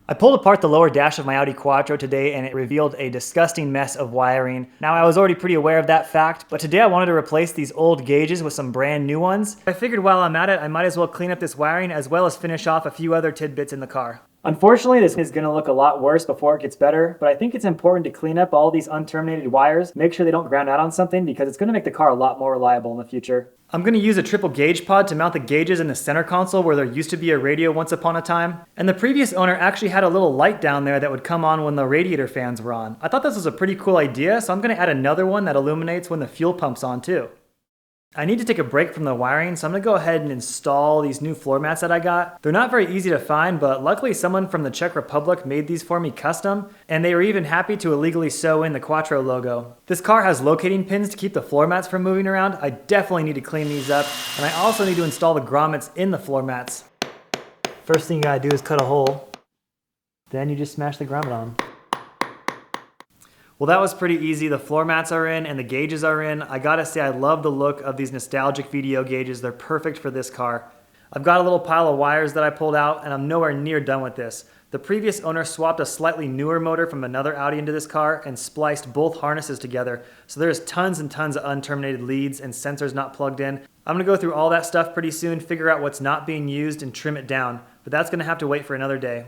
I pulled apart the lower dash of my Audi Quattro today and it revealed a disgusting mess of wiring. Now I was already pretty aware of that fact, but today I wanted to replace these old gauges with some brand new ones. I figured while I'm at it, I might as well clean up this wiring as well as finish off a few other tidbits in the car. Unfortunately, this is going to look a lot worse before it gets better, but I think it's important to clean up all these unterminated wires, make sure they don't ground out on something because it's going to make the car a lot more reliable in the future. I'm going to use a triple gauge pod to mount the gauges in the center console where there used to be a radio once upon a time. And the previous owner actually had a little light down there that would come on when the radiator fans were on. I thought this was a pretty cool idea, so I'm going to add another one that illuminates when the fuel pump's on too. I need to take a break from the wiring, so I'm going to go ahead and install these new floor mats that I got. They're not very easy to find, but luckily someone from the Czech Republic made these for me custom, and they were even happy to illegally sew in the Quattro logo. This car has locating pins to keep the floor mats from moving around. I definitely need to clean these up, and I also need to install the grommets in the floor mats. First thing you gotta do is cut a hole. Then you just smash the grommet on. Well, that was pretty easy. The floor mats are in and the gauges are in. I gotta say, I love the look of these nostalgic VDO gauges. They're perfect for this car. I've got a little pile of wires that I pulled out and I'm nowhere near done with this. The previous owner swapped a slightly newer motor from another Audi into this car and spliced both harnesses together. So there's tons and tons of unterminated leads and sensors not plugged in. I'm gonna go through all that stuff pretty soon, figure out what's not being used and trim it down. But that's gonna have to wait for another day.